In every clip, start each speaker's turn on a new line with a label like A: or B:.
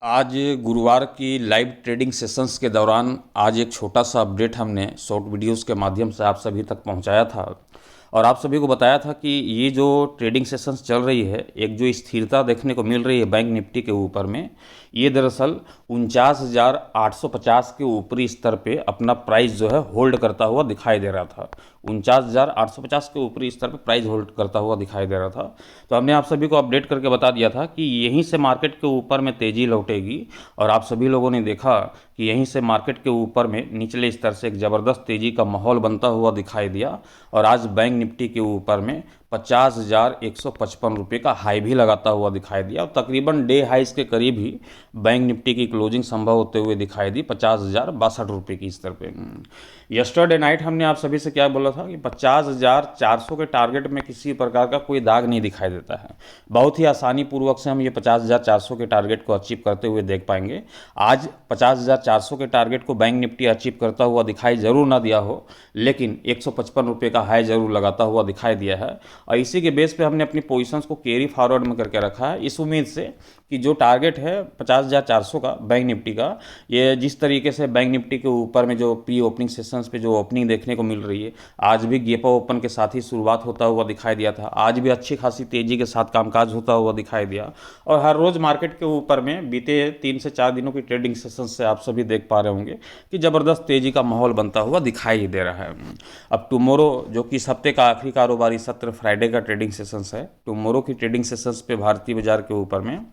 A: आज गुरुवार की लाइव ट्रेडिंग सेशंस के दौरान आज एक छोटा सा अपडेट हमने शॉर्ट वीडियोस के माध्यम से आप सभी तक पहुंचाया था और आप सभी को बताया था कि ये जो ट्रेडिंग सेशंस चल रही है, एक जो स्थिरता देखने को मिल रही है बैंक निफ्टी के ऊपर में, ये दरअसल 49,850 के ऊपरी स्तर पे अपना प्राइस जो है होल्ड करता हुआ दिखाई दे रहा था। 49,850 के ऊपरी स्तर पे प्राइस होल्ड करता हुआ दिखाई दे रहा था। तो हमने आप सभी को अपडेट करके बता दिया था कि यहीं से मार्केट के ऊपर में तेज़ी लौटेगी और आप सभी लोगों ने देखा कि यहीं से मार्केट के ऊपर में निचले स्तर से एक ज़बरदस्त तेज़ी का माहौल बनता हुआ दिखाई दिया और आज बैंक निफ्टी के ऊपर में 50,155 रुपये का हाई भी लगाता हुआ दिखाई दिया और तकरीबन डे हाइस के करीब ही बैंक निफ्टी की क्लोजिंग संभव होते हुए दिखाई दी 50,062 रुपये की स्तर पे। यस्टरडे नाइट हमने आप सभी से क्या बोला था कि 50,400 के टारगेट में किसी प्रकार का कोई दाग नहीं दिखाई देता है। बहुत ही आसानी पूर्वक से हम ये 50,400 के टारगेट को अचीव करते हुए देख पाएंगे। आज 50,400 के टारगेट को बैंक निफ्टी अचीव करता हुआ दिखाई जरूर ना दिया हो, लेकिन 155 रुपये का हाई जरूर लगाता हुआ दिखाई दिया है और इसी के बेस पे हमने अपनी पोजीशंस को कैरी फॉरवर्ड में करके रखा है, इस उम्मीद से कि जो टारगेट है 50,400 का बैंक निफ्टी का, ये जिस तरीके से बैंक निफ्टी के ऊपर में जो प्री ओपनिंग सेशंस पे जो ओपनिंग देखने को मिल रही है, आज भी गैप ओपन के साथ ही शुरुआत होता हुआ दिखाई दिया था। आज भी अच्छी खासी तेज़ी के साथ कामकाज होता हुआ दिखाई दिया और हर रोज़ मार्केट के ऊपर में बीते 3 से 4 दिनों की ट्रेडिंग सेशन से आप सभी देख पा रहे होंगे कि ज़बरदस्त तेज़ी का माहौल बनता हुआ दिखाई दे रहा है। अब टुमारो जो कि इस हफ्ते का आखिरी कारोबारी सत्र फ्राइडे का ट्रेडिंग सेशंस है, टुमारो की ट्रेडिंग सेशंस पे भारतीय बाजार के ऊपर में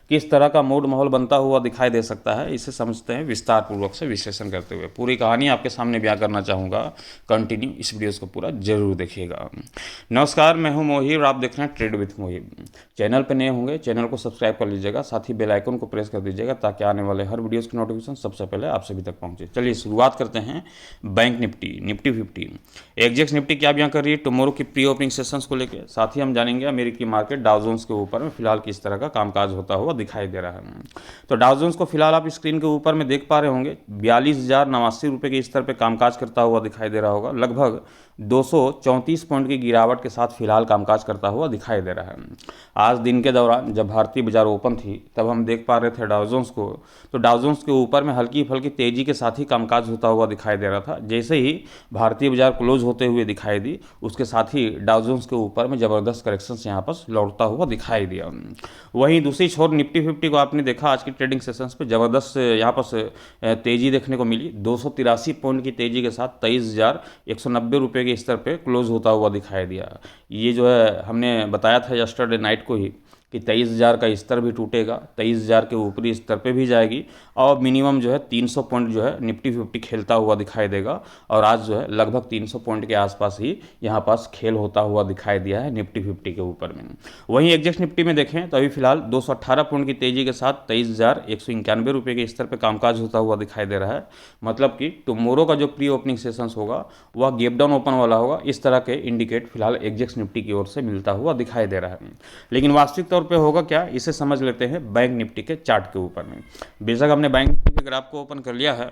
A: किस तरह का मूड माहौल बनता हुआ दिखाई दे सकता है, इसे समझते हैं विस्तार पूर्वक से विश्लेषण करते हुए। पूरी कहानी आपके सामने बयां करना चाहूँगा, कंटिन्यू इस वीडियोस को पूरा जरूर देखिएगा। नमस्कार, मैं हूं मोहिब और आप देख रहे हैं ट्रेड विथ मोहिब। चैनल पर नए होंगे चैनल को सब्सक्राइब कर लीजिएगा, साथ ही बेल आइकन को प्रेस कर दीजिएगा ताकि आने वाले हर वीडियोज़ की नोटिफिकेशन सबसे पहले आप सभी तक पहुँचे। चलिए शुरुआत करते हैं बैंक निफ्टी 50। एग्जेक्स निफ्टी क्या बयां कर रही है टुमारो की प्री ओपनिंग सेशंस को लेकर, साथ ही हम जानेंगे अमेरिकी मार्केट डाउ जोन्स के ऊपर में फिलहाल किस तरह का कामकाज होता हुआ दिखाई दे रहा है। तो डाउ जोन्स को फिलहाल आप स्क्रीन के ऊपर में देख पा रहे होंगे 42,089 रुपये के स्तर पे कामकाज करता हुआ दिखाई दे रहा होगा। लगभग 234 पॉइंट की गिरावट के साथ फिलहाल कामकाज करता हुआ दिखाई दे रहा है। आज दिन के दौरान जब भारतीय बाजार ओपन थी तब हम देख पा रहे थे डाउ जोन्स को, तो डाउ जोन्स के ऊपर में हल्की फुल्की तेजी के साथ ही कामकाज होता हुआ दिखाई दे रहा था। जैसे ही भारतीय बाजार क्लोज होते हुए दिखाई दी, उसके साथ ही डाउ जोन्स के ऊपर में जबरदस्त करेक्शन यहाँ पर लौटता हुआ दिखाई दिया। वहीं दूसरी छोर निफ्टी 50 को आपने देखा आज की ट्रेडिंग सेशंस पे जबरदस्त यहाँ पर तेजी देखने को मिली। 283 पॉइंट की तेजी के साथ 23,190 रुपये के स्तर पे क्लोज होता हुआ दिखाई दिया। ये जो है हमने बताया था यस्टरडे नाइट को ही कि 23,000 का स्तर भी टूटेगा, 23,000 के ऊपरी स्तर पे भी जाएगी और मिनिमम जो है 300 पॉइंट जो है निफ्टी 50 खेलता हुआ दिखाई देगा और आज जो है लगभग 300 पॉइंट के आसपास ही यहाँ पास खेल होता हुआ दिखाई दिया है निफ्टी 50 के ऊपर में। वहीं एग्जेक्ट निफ्टी में देखें तो अभी फिलहाल 218 पॉइंट की तेजी के साथ 23,191 रुपये के स्तर पर कामकाज होता हुआ दिखाई दे रहा है। मतलब कि टुमारो का जो प्री ओपनिंग सेशंस होगा वह गैप डाउन ओपन वाला होगा, इस तरह के इंडिकेट फिलहाल एग्जेक्ट निफ्टी की ओर से मिलता हुआ दिखाई दे रहा है। लेकिन वास्तविक तौर पे होगा क्या, इसे समझ लेते हैं बैंक निफ्टी के चार्ट के ऊपर में। बेशक हमने बैंक निफ्टी के ग्राफ को ओपन कर लिया है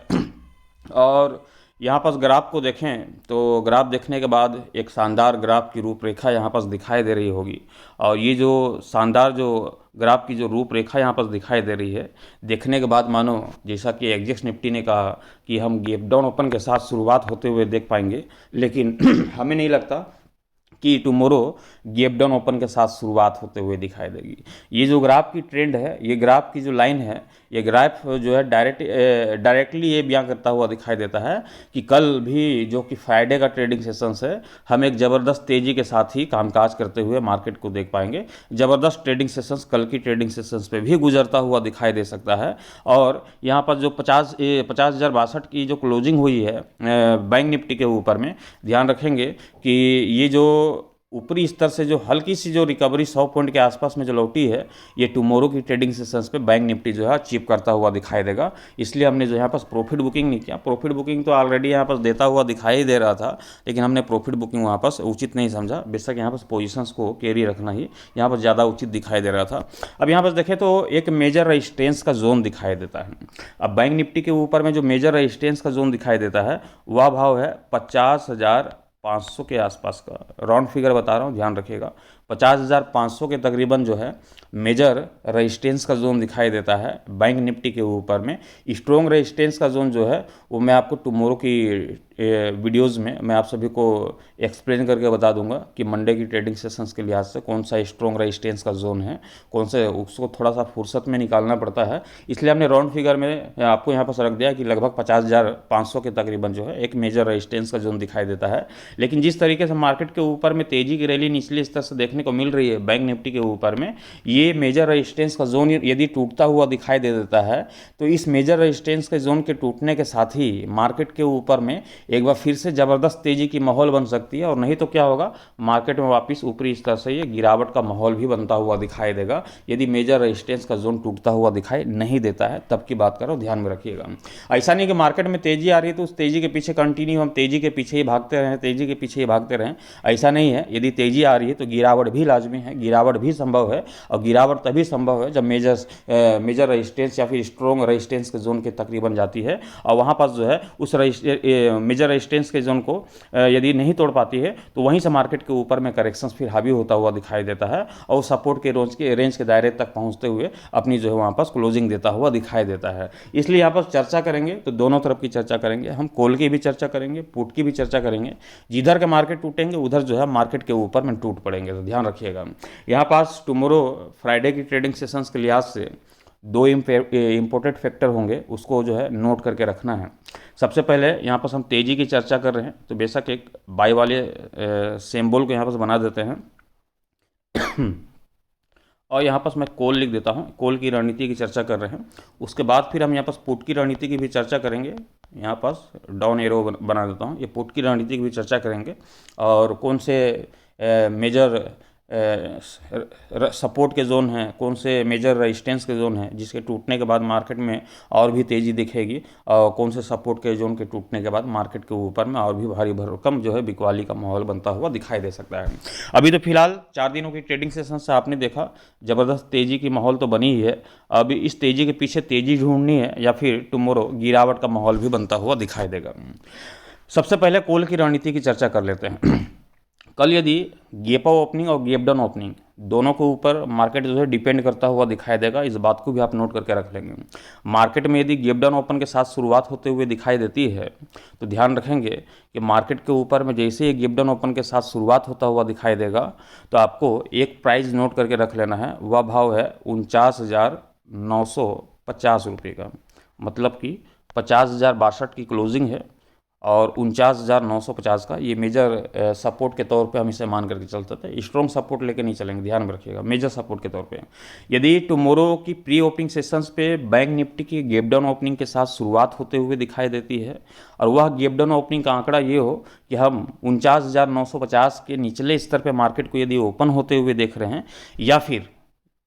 A: और यहाँ पास ग्राफ को देखें तो ग्राफ देखने के बाद एक शानदार ग्राफ की रूपरेखा यहाँ पास दिखाई दे रही होगी और ये जो शानदार जो ग्राफ की जो रूपरेखा यहाँ पास दिखाई दे रही है, देखने के बाद मानो जैसा कि एग्जेक्स निफ्टी ने कहा कि हम गैप डाउन ओपन के साथ शुरुआत होते हुए देख पाएंगे, लेकिन हमें नहीं लगता कि टुमारो गैप डाउन ओपन के साथ शुरुआत होते हुए दिखाई देगी। ये जो ग्राफ की ट्रेंड है, ये ग्राफ की जो लाइन है, ये ग्राफ जो है डायरेक्टली ये बयां करता हुआ दिखाई देता है कि कल भी जो कि फ्राइडे का ट्रेडिंग सेशंस है, हम एक ज़बरदस्त तेज़ी के साथ ही कामकाज करते हुए मार्केट को देख पाएंगे। ज़बरदस्त ट्रेडिंग सेशंस कल की ट्रेडिंग सेशंस पे भी गुजरता हुआ दिखाई दे सकता है और यहाँ पर जो 50,062 की जो क्लोजिंग हुई है बैंक निफ्टी के ऊपर में, ध्यान रखेंगे कि ये जो ऊपरी स्तर से जो हल्की सी जो रिकवरी 100 पॉइंट के आसपास में जो लौटी है, ये टुमारो की ट्रेडिंग सेशंस पे बैंक निफ्टी जो है अचीव करता हुआ दिखाई देगा। इसलिए हमने जो यहाँ पास प्रॉफिट बुकिंग नहीं किया। प्रॉफिट बुकिंग तो ऑलरेडी यहाँ पास देता हुआ दिखाई दे रहा था, लेकिन हमने प्रॉफिट बुकिंग वहाँ पास उचित नहीं समझा। बेशक यहाँ पास पोजिशंस को कैरी रखना ही यहाँ पर ज़्यादा उचित दिखाई दे रहा था। अब यहाँ पर देखें तो एक मेजर रेजिस्टेंस का जोन दिखाई देता है। अब बैंक निफ्टी के ऊपर में जो मेजर रेजिस्टेंस का जोन दिखाई देता है वह भाव है 50,500 के आसपास का, राउंड फिगर बता रहा हूँ, ध्यान रखिएगा। 50,500 के तकरीबन जो है मेजर रेजिस्टेंस का जोन दिखाई देता है बैंक निफ्टी के ऊपर में। स्ट्रॉन्ग रेजिस्टेंस का जोन जो है वो मैं आपको टुमारो की वीडियोस में मैं आप सभी को एक्सप्लेन करके बता दूंगा कि मंडे की ट्रेडिंग सेशंस के लिहाज से कौन सा स्ट्रॉन्ग रेजिस्टेंस का जोन है, कौन से उसको थोड़ा सा फुर्सत में निकालना पड़ता है। इसलिए हमने राउंड फिगर में आपको यहाँ पर रख दिया कि लगभग 50,500 के तकरीबन जो है एक मेजर रेजिस्टेंस का जोन दिखाई देता है। लेकिन जिस तरीके से मार्केट के ऊपर में तेजी की रैली निचले स्तर से देखने को मिल रही है बैंक निफ्टी के ऊपर में, ये मेजर रेजिस्टेंस का जोन यदि टूटता हुआ दिखाई दे देता है तो इस मेजर रेजिस्टेंस के जोन के टूटने के साथ ही मार्केट के ऊपर में एक बार फिर से ज़बरदस्त तेजी की माहौल बन सकती है, और नहीं तो क्या होगा, मार्केट में वापस ऊपरी स्तर से ये गिरावट का माहौल भी बनता हुआ दिखाई देगा यदि मेजर रेजिस्टेंस का जोन टूटता हुआ दिखाई नहीं देता है। तब की बात करो, ध्यान में रखिएगा। ऐसा नहीं कि मार्केट में तेजी आ रही है तो उस तेजी के पीछे कंटिन्यू हम तेजी के पीछे ही भागते रहें, तेजी के पीछे ही भागते रहें, ऐसा नहीं है। यदि तेजी आ रही है तो गिरावट भी लाजमी है, गिरावट भी संभव है, और गिरावट तभी संभव है जब मेजर रेजिस्टेंस या फिर स्ट्रॉन्ग रेजिस्टेंस के जोन के तकरीबन जाती है, और वहाँ पास जो है उस मेजर रेजिस्टेंस के जोन को यदि नहीं तोड़ पाती है तो वहीं से मार्केट के ऊपर में करेक्शंस फिर हावी होता हुआ दिखाई देता है, और सपोर्ट के रेंज के दायरे तक पहुंचते हुए अपनी जो है वहाँ पास क्लोजिंग देता हुआ दिखाई देता है। इसलिए यहाँ पर चर्चा करेंगे तो दोनों तरफ की चर्चा करेंगे, हम कॉल की भी चर्चा करेंगे, पुट की भी चर्चा करेंगे। जिधर के मार्केट टूटेंगे उधर जो है मार्केट के ऊपर में टूट पड़ेंगे, तो ध्यान रखिएगा। यहाँ पास टुमारो फ्राइडे की ट्रेडिंग सेशंस के लिहाज से दो इम्पोर्टेंट फैक्टर होंगे, उसको जो है नोट करके रखना है। सबसे पहले यहाँ पर हम तेज़ी की चर्चा कर रहे हैं तो बेशक एक बाई वाले सिंबल को यहाँ पर बना देते हैं और यहाँ पर मैं कॉल लिख देता हूँ, कॉल की रणनीति की चर्चा कर रहे हैं। उसके बाद फिर हम यहाँ पर पुट की रणनीति की भी चर्चा करेंगे, यहाँ पास डाउन एरो बना देता हूँ, ये पुट की रणनीति की भी चर्चा करेंगे, और कौन से मेजर सपोर्ट के जोन हैं, कौन से मेजर रेजिस्टेंस के जोन हैं जिसके टूटने के बाद मार्केट में और भी तेज़ी दिखेगी, और कौन से सपोर्ट के जोन के टूटने के बाद मार्केट के ऊपर में और भी भारी भरकम जो है बिकवाली का माहौल बनता हुआ दिखाई दे सकता है। अभी तो फिलहाल 4 दिनों की ट्रेडिंग सेशन से आपने देखा ज़बरदस्त तेज़ी की माहौल तो बनी ही है। अभी इस तेज़ी के पीछे तेज़ी ढूंढनी है या फिर टुमारो गिरावट का माहौल भी बनता हुआ दिखाई देगा। सबसे पहले कॉल की रणनीति की चर्चा कर लेते हैं। कल यदि गैप अप ओपनिंग और गैप डाउन ओपनिंग दोनों के ऊपर मार्केट जो है डिपेंड करता हुआ दिखाई देगा, इस बात को भी आप नोट करके रख लेंगे। मार्केट में यदि गैप डाउन ओपन के साथ शुरुआत होते हुए दिखाई देती है तो ध्यान रखेंगे कि मार्केट के ऊपर में जैसे ही गैप डाउन ओपन के साथ शुरुआत होता हुआ दिखाई देगा तो आपको एक प्राइस नोट करके रख लेना है, वह भाव है 49,950 रुपये का, मतलब कि 50,062 की क्लोजिंग है और 49,950 का ये मेजर सपोर्ट के तौर पे हम इसे मान करके चलते थे। स्ट्रॉन्ग सपोर्ट लेके नहीं चलेंगे, ध्यान में रखिएगा, मेजर सपोर्ट के तौर पे। यदि टुमारो की प्री ओपनिंग सेशंस पे बैंक निफ्टी की गैप डाउन ओपनिंग के साथ शुरुआत होते हुए दिखाई देती है और वह गैप डाउन ओपनिंग का आंकड़ा ये हो कि हम 49,950 के निचले स्तर पर मार्केट को यदि ओपन होते हुए देख रहे हैं, या फिर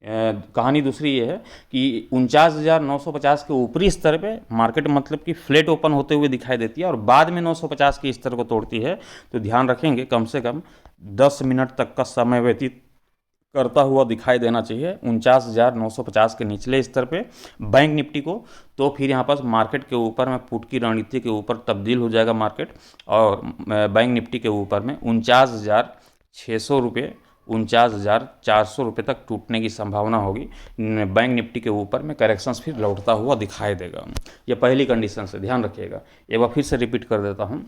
A: कहानी दूसरी ये है कि 49,950 के ऊपरी स्तर पे मार्केट मतलब कि फ्लैट ओपन होते हुए दिखाई देती है और बाद में 950 के स्तर को तोड़ती है, तो ध्यान रखेंगे कम से कम 10 मिनट तक का समय व्यतीत करता हुआ दिखाई देना चाहिए 49,950 के निचले स्तर पे बैंक निफ्टी को। तो फिर यहाँ पर मार्केट के ऊपर में पुट की रणनीति के ऊपर तब्दील हो जाएगा मार्केट, और बैंक निफ्टी के ऊपर में 49,600 रुपये 49,400 रुपये तक टूटने की संभावना होगी। बैंक निफ्टी के ऊपर में करेक्शंस फिर लौटता हुआ दिखाई देगा। ये पहली कंडीशन से ध्यान रखिएगा। एक बार फिर से रिपीट कर देता हूँ।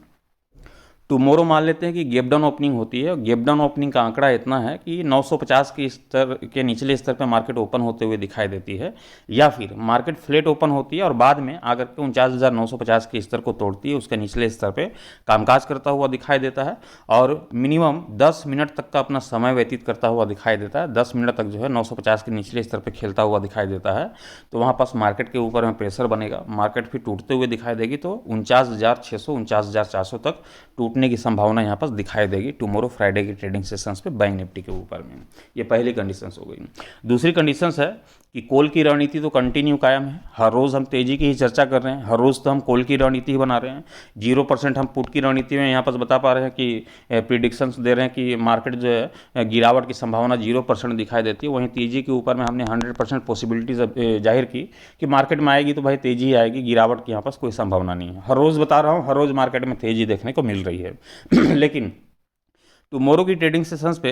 A: टुमारो मान लेते हैं कि गैप डाउन ओपनिंग होती है, गैप डाउन ओपनिंग का आंकड़ा इतना है कि 950 के स्तर के निचले स्तर पर मार्केट ओपन होते हुए दिखाई देती है, या फिर मार्केट फ्लैट ओपन होती है और बाद में आकर के 49,950 के स्तर को तोड़ती है, उसके निचले स्तर पे कामकाज करता हुआ दिखाई देता है और मिनिमम 10 मिनट तक का अपना समय व्यतीत करता हुआ दिखाई देता है। 10 मिनट तक जो है 950 के निचले स्तर पर खेलता हुआ दिखाई देता है, तो वहाँ पास मार्केट के ऊपर में प्रेशर बनेगा, मार्केट फिर टूटते हुए दिखाई देगी, तो 49,600 49,400 तक टूटने की संभावना यहाँ पर दिखाई देगी टुमारो फ्राइडे की ट्रेडिंग सेशंस पे बैंक निफ्टी के ऊपर में। ये पहली कंडीशंस हो गई। दूसरी कंडीशंस है कि कॉल की रणनीति तो कंटिन्यू कायम है, हर रोज़ हम तेज़ी की ही चर्चा कर रहे हैं, हर रोज़ तो हम कॉल की रणनीति ही बना रहे हैं। 0% हम पुट की रणनीति में यहाँ पर बता पा रहे हैं कि प्रिडिक्शंस दे रहे हैं कि मार्केट जो है गिरावट की संभावना 0% दिखाई देती है। वहीं तेज़ी के ऊपर में हमने 100% पॉसिबिलिटीज जाहिर की कि मार्केट में आएगी तो भाई तेज़ी ही आएगी, गिरावट की यहाँ पर कोई संभावना नहीं है। हर रोज़ बता रहा हूँ, हर रोज़ मार्केट में तेज़ी देखने को मिल रही है लेकिन टुमारो की ट्रेडिंग सेशंस पे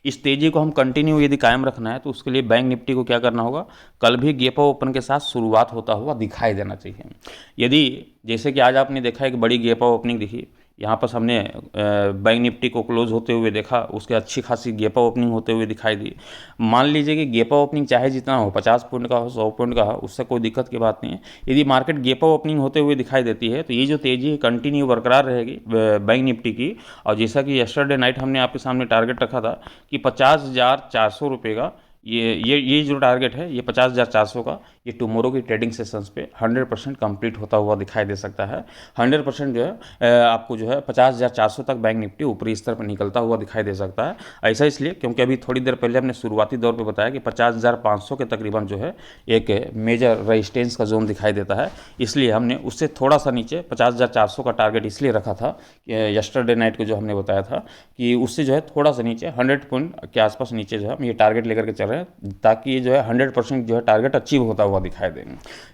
A: इस तेज़ी को हम कंटिन्यू यदि कायम रखना है तो उसके लिए बैंक निफ्टी को क्या करना होगा, कल भी गैप अप ओपन के साथ शुरुआत होता हुआ दिखाई देना चाहिए। यदि जैसे कि आज आपने देखा एक बड़ी गैप अप ओपनिंग दिखी, यहाँ पर हमने बैंक निफ्टी को क्लोज होते हुए देखा, उसके अच्छी खासी गैप अप ओपनिंग होते हुए दिखाई दी। मान लीजिए कि गैप अप ओपनिंग चाहे जितना हो, 50 पॉइंट का हो, 100 पॉइंट का हो, उससे कोई दिक्कत की बात नहीं है। यदि मार्केट गैप अप ओपनिंग होते हुए दिखाई देती है तो ये जो तेज़ी कंटिन्यू बरकरार रहेगी बैंक निफ्टी की। और जैसा कि यस्टरडे नाइट हमने आपके सामने टारगेट रखा था कि 50,400 रुपये का ये जो टारगेट है, ये 50,400 का, ये टुमारो की ट्रेडिंग सेशंस पे 100% कंप्लीट होता हुआ दिखाई दे सकता है। 100% जो है आपको जो है 50,400 तक बैंक निफ्टी ऊपरी स्तर पर निकलता हुआ दिखाई दे सकता है। ऐसा इसलिए क्योंकि अभी थोड़ी देर पहले हमने शुरुआती दौर पे बताया कि 50,500 के तकरीबन जो है एक मेजर रेजिस्टेंस का जोन दिखाई देता है, इसलिए हमने उससे थोड़ा सा नीचे 50,400 का टारगेट इसलिए रखा था यस्टरडे नाइट को, जो हमने बताया था कि उससे जो है थोड़ा सा नीचे 100 पॉइंट के आसपास नीचे जो है हम ये टारगेट लेकर के चल रहे हैं, ताकि ये जो है 100% जो है टारगेट अचीव होता हुआ दिखाई दे।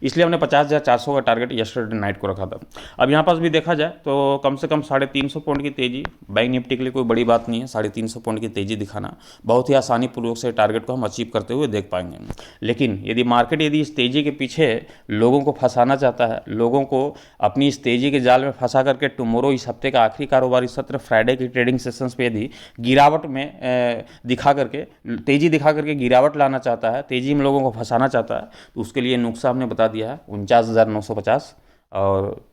A: इसलिए हमने 50,400 का टारगेट यस्टरडे नाइट को रखा था। अब यहाँ पास भी देखा जाए तो कम से कम 350 पॉइंट की तेज़ी बैंक निफ्टी के लिए कोई बड़ी बात नहीं है। 350 पॉइंट की तेज़ी दिखाना बहुत ही आसानी पूर्वक से टारगेट को हम अचीव करते हुए देख पाएंगे। लेकिन यदि मार्केट इस तेज़ी के पीछे लोगों को फंसाना चाहता है, लोगों को अपनी इस तेज़ी के जाल में फंसा करके टुमारो इस हफ्ते का आखिरी कारोबारी सत्र फ्राइडे की ट्रेडिंग सेशंस पे यदि गिरावट में दिखा करके, तेज़ी दिखा करके गिरावट लाना चाहता है, तेज़ी में लोगों को फंसाना चाहता है, तो उसके लिए नुस्खा हमने बता दिया है 49,950। और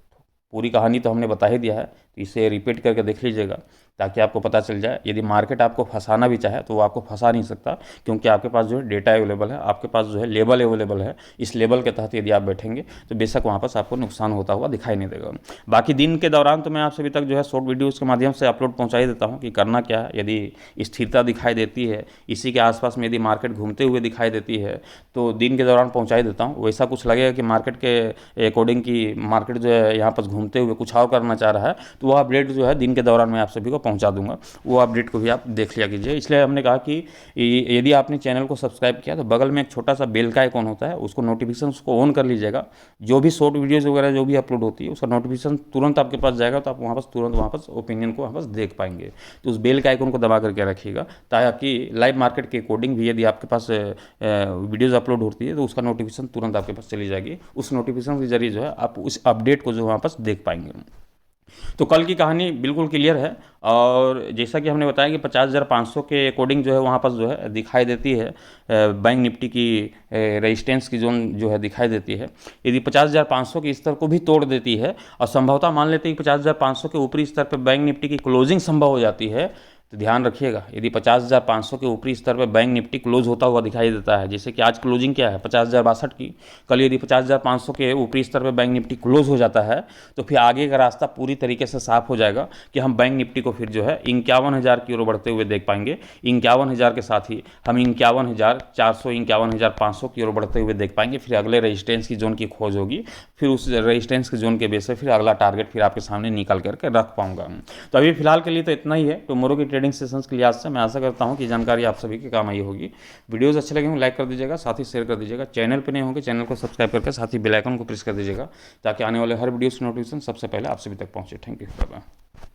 A: पूरी कहानी तो हमने बता ही दिया है, तो इसे रिपीट करके देख लीजिएगा ताकि आपको पता चल जाए। यदि मार्केट आपको फंसाना भी चाहे तो वो आपको फंसा नहीं सकता, क्योंकि आपके पास जो है डेटा अवेलेबल है, आपके पास जो है लेबल अवेलेबल है। इस लेबल के तहत यदि आप बैठेंगे तो बेशक वहाँ पर आपको नुकसान होता हुआ दिखाई नहीं देगा। बाकी दिन के दौरान तो मैं आप सभी तक जो है शॉर्ट वीडियोज़ के माध्यम से अपलोड पहुँचा ही देता हूँ कि करना क्या है। यदि स्थिरता दिखाई देती है, इसी के आसपास में यदि मार्केट घूमते हुए दिखाई देती है तो दिन के दौरान पहुँचा ही देता हूँ। वैसा कुछ लगेगा कि मार्केट के अकॉर्डिंग की मार्केट जो है यहाँ पर घूमते हुए कुछ और करना चाह रहा है, तो वह अपडेट जो है दिन के दौरान मैं आप सभी को पहुँचा दूंगा। वो अपडेट को भी आप देख लिया कीजिए। इसलिए हमने कहा कि यदि आपने चैनल को सब्सक्राइब किया तो बगल में एक छोटा सा बेल का आइकॉन होता है, उसको नोटिफिकेशन उसको ऑन कर लीजिएगा। जो भी शॉर्ट वीडियोज़ वगैरह जो भी अपलोड होती है उसका नोटिफिकेशन तुरंत आपके पास जाएगा, तो आप वहाँ पर तुरंत वहाँ पर ओपिनियन को वहाँ पर देख पाएंगे। तो उस बेल के आइकन को दबा करके रखिएगा ताकि लाइव मार्केट के अकॉर्डिंग भी यदि आपके पास वीडियोज़ अपलोड होती है तो उसका नोटिफिकेशन तुरंत आपके पास चली जाएगी। उस नोटिफिकेशन के जरिए जो है आप उस अपडेट को जो वहाँ पर देख पाएंगे। तो कल की कहानी बिल्कुल क्लियर है। और जैसा कि हमने बताया कि 50,500 के अकॉर्डिंग जो है वहाँ पर जो है दिखाई देती है बैंक निफ्टी की रेजिस्टेंस की जोन जो है दिखाई देती है। यदि 50,500 के स्तर को भी तोड़ देती है और संभवतः मान लेते हैं कि 50,500 के ऊपरी स्तर पर बैंक निफ्टी की क्लोजिंग संभव हो जाती है, तो ध्यान रखिएगा यदि 50,500 के ऊपरी स्तर पर बैंक निफ्टी क्लोज होता हुआ दिखाई देता है, जैसे कि आज क्लोजिंग क्या है 50,062 की, कल यदि 50,500 के ऊपरी स्तर पर बैंक निफ्टी क्लोज हो जाता है तो फिर आगे का रास्ता पूरी तरीके से साफ हो जाएगा कि हम बैंक निफ्टी को फिर जो है 51,000 की ओर बढ़ते हुए देख पाएंगे। 51,000 के साथ ही हम 51,400 51,500 की ओर बढ़ते हुए देख पाएंगे। फिर अगले रेजिस्टेंस की जोन की खोज होगी, फिर उस रेजिस्टेंस के जोन के बेस से फिर अगला टारगेट फिर आपके सामने निकल करके रख पाऊंगा। तो अभी फिलहाल के लिए तो इतना ही है टुमारो की ट्रेडिंग सेशंस के लिहाज से। मैं आशा करता हूं कि जानकारी आप सभी के काम आई होगी। वीडियोस अच्छे लगे हों लाइक कर दीजिएगा, साथ ही शेयर कर दीजिएगा। चैनल पर नहीं होंगे चैनल को सब्सक्राइब करके साथ ही बेल आइकन को प्रेस कर दीजिएगा ताकि आने वाले हर वीडियो की नोटिफिकेशन सबसे पहले आप सभी तक पहुंचे। Thank you, bye bye.